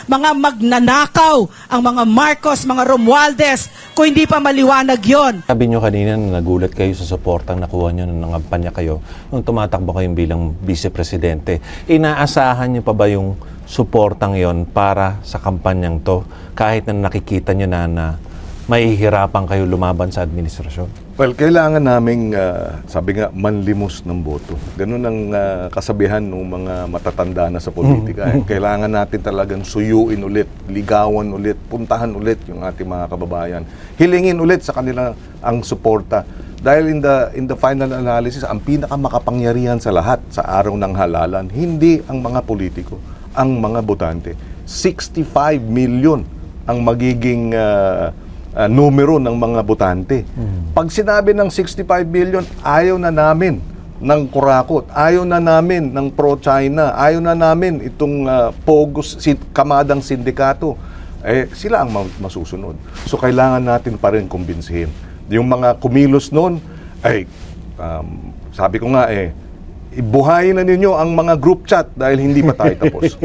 mga magnanakaw, ang mga Marcos, mga Romualdez, kung hindi pa maliwanag yon. Sabi nyo kanina na nagulat kayo sa suportang nakuha nyo nung nangampanya kayo nung tumatakbo kayong bilang vice-presidente. Inaasahan nyo pa ba yung suportang yon para sa kampanyang to kahit na nakikita nyo na mahihirapan kayo lumaban sa administrasyon? Well, kailangan naming, sabi nga, manlimos ng boto. Ganun ang kasabihan ng mga matatanda na sa politika. Kailangan natin talagang suyuin ulit, ligawan ulit, puntahan ulit yung ating mga kababayan. Hilingin ulit sa kanila ang suporta. Dahil in the final analysis, ang pinakamakapangyarihan sa lahat sa araw ng halalan, hindi ang mga politiko, ang mga botante. 65 million ang magiging numero ng mga botante. Pag sinabi ng 65 million, ayaw na namin ng kurakot, ayaw na namin ng pro-China, ayaw na namin itong kamadang sindikato, sila ang masusunod. So kailangan natin pa rin kumbinsihin. Yung mga kumilos noon, sabi ko nga ibuhayin na ninyo ang mga group chat dahil hindi pa tayo tapos.